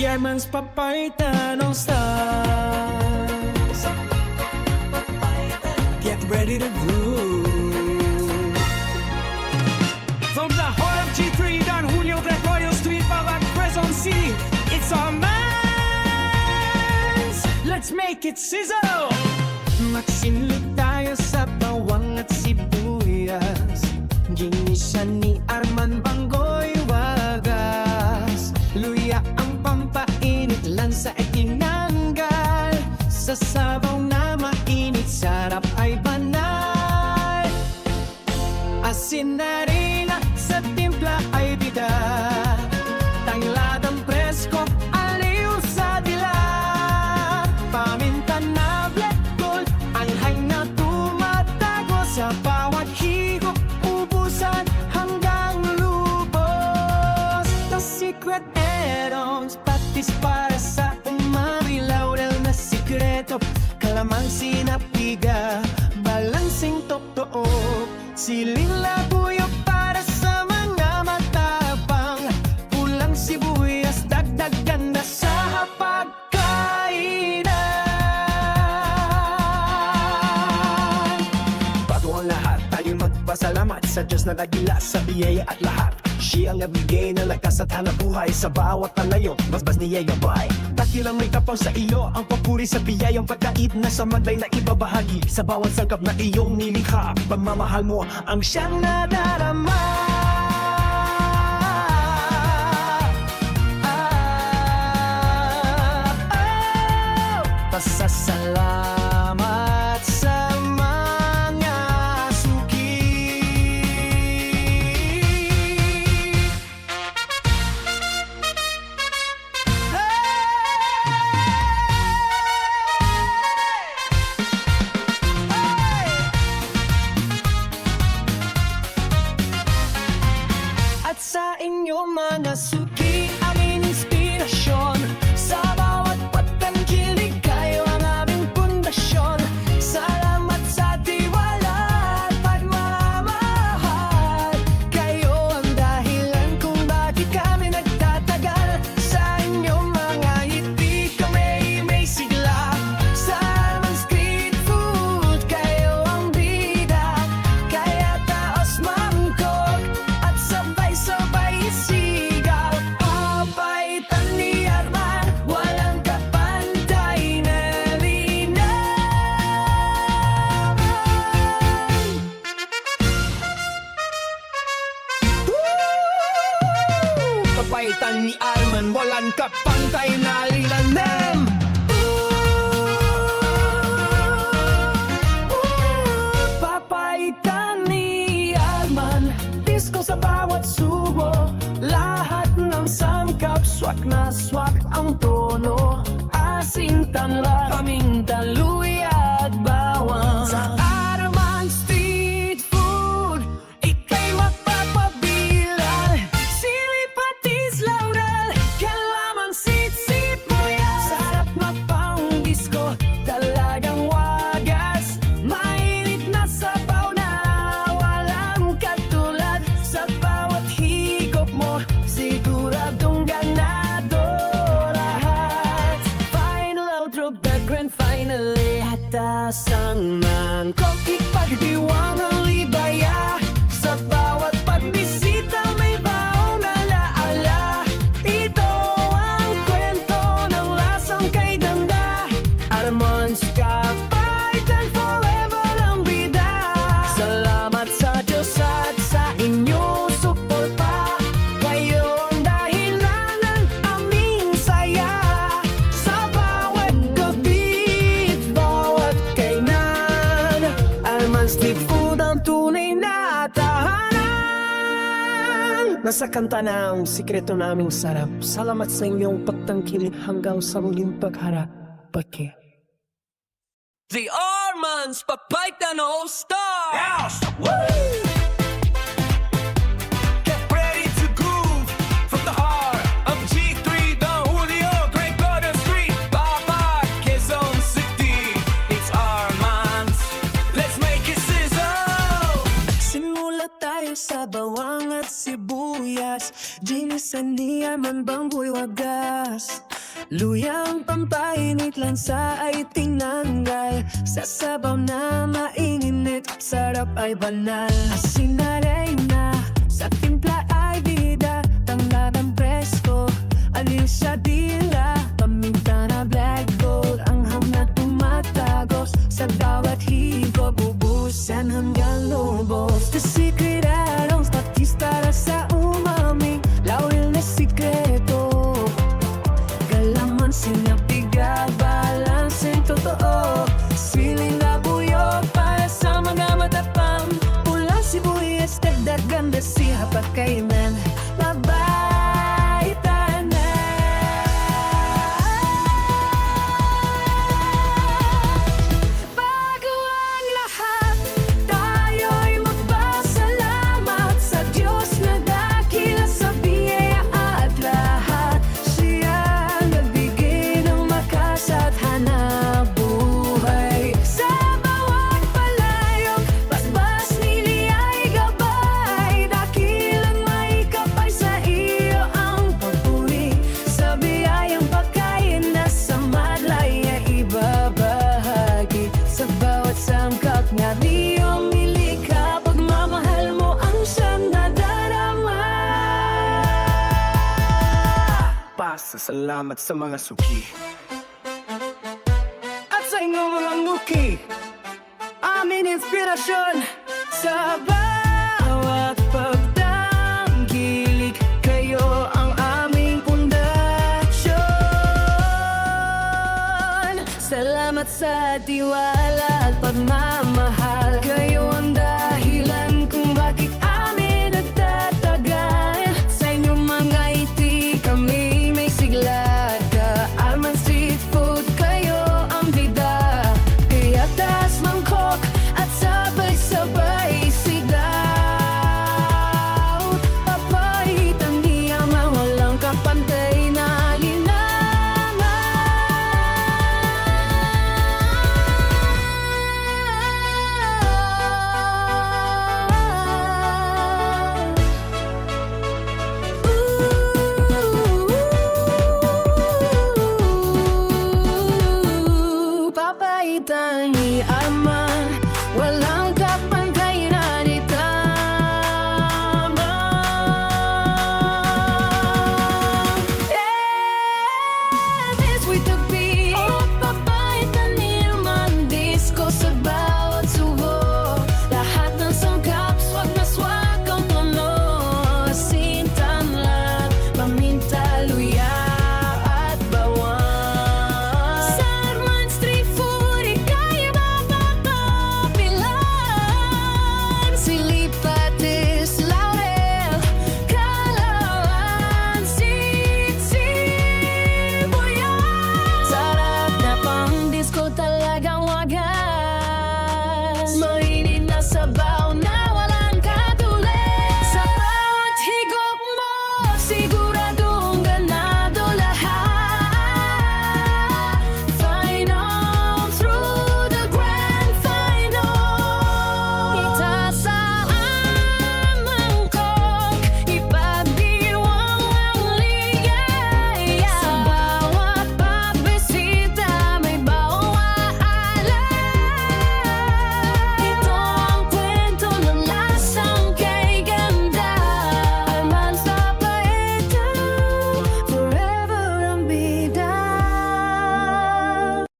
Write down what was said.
Armands papaitan all stars. Get ready to groove. From the heart of G3 down Julio Gregorio Street, Parang Quezon City, it's our man's. Let's make it sizzle. Magsinlog tayo sa bawang at sibuyas. Ginisan ni Arman Banggoy wagas. Luya ang pampainit, lansa ay tinanggal. Sa sabaw na mainit, sarap ay banal. Asin na rin sa timpla ay bida. Tangladang presko, aliw sa dilat. Paminta na black gold, anghang na tumatago. Sa bawat higop, ubusan hanggang lubos. The secret add-ons, patis para sa umami. Laurel na sikreto, kalamansi na piga. Balansing totoo, siling labuyo para sa mga matapang. Pulang sibuyas, dagdag ganda sa pagkainan. Bago ang lahat, tayo magpasalamat sa Diyos na nagila sa biyaya at lahat. Siya ang nabigay ng lakas at hanap buhay sa bawat palayo. Basbas niya gabay, takilang may kapang sa iyo. Ang papuri sa biyayang pagkait na sa maglay na ibabahagi. Sa bawat sangkap na iyong nilikha, pagmamahal mo ang siyang nadarama. Pasasalamat sa mga suki. At sa inyong mga suki, aming inspirasyon. Sa bawat patangkilig, kayo ang aming pundasyon. Salamat sa tiwala at pagmamahal. Kayo ang dahilan kung bakit kami nagtatagal. Sa inyong mga ngiti kami may sigla. Sa aming street food, kayo ang bida. Kaya taos mangkok at sabay-sabay isigaw. Papaitan ni Arman, walang kapantay na linaman. Papaitan ni Arman, walang kapantay na linaman. Papaitan ni Arman, disco sa bawat subo. Lahat ng sangkap, swak na swak ang tono. Asin, tanla, paminta, luya at bawang. Sa Arman Street Food, ika'y mapapabilan. Sili, patis, laurel, kalamansi, sibuyas. Sarap na pang disco, talagang wagas. Mainit na sabaw na walang katulad. Sa bawat higop mo, siguradong ganado lahat. Final outro, the grand finale. Hatas ang mangkok, ipagdiwang ang libaya. Sa bawat pagbisita, may baong alaala. Ito ang kwento ng lasang kay Danda. Armands kapaitan, forever ang bida. Salamat sa Diyos at sa inyong suporta. Kayo ang dahilan ng aming saya. Sa bawat gabi at bawat kainan, Arman Street Food ang tunay na tahanan. Nasa kanta ng sikreto naming sarap. Salamat sa inyong pagtangkilik hanggang sa muling pagharap. Pagke The Armands papaitan all stars. Get ready to groove from the heart of G3, the Julio Gregorio Street, Baba, Quezon City. It's Armands. Let's make it sizzle. Simula tayo sa bawang at sibuyas. Ginisan ni Arman Banggoy wagas. Luyang pampainit lansa ay tinanggal Sa sabaw na mainit, sarap ay banal Asin na reyna, sa timpla ay bida Tanggap ang presko, alis sa dila Paminta na black gold, ang na tumatagos Sa bawat higo, bubusan hanggang lubos The secret aroms, patis para sa umami Lawil na sikreto Kalaman sinabiga, balanseng totoo Siling labuyok para sa mga matapang Pulang sibuyas, dagdagan besiha pa kainan Mabay tanan Bago ang lahat, tayo'y magpasalamat Sa Diyos na dakila sa biyaya at lahat Siya ang nagbigay ng lakas at hanap buhay Sa bawat palayok, basbas niliya'y gabay Dakilang may kapay sa iyo ang papuri Sa biyayang pagkain na sa madlay ay ibabahagi Sa bawat sangkap nga di umilikha Pagmamahal mo ang siyang nadarama Pasasalamat sa mga suki At sa inyong mga nguki Aming inspirasyon Sa bawat pagtangkilik Kayo ang aming pundasyon Salamat sa tiwala at pagmamahal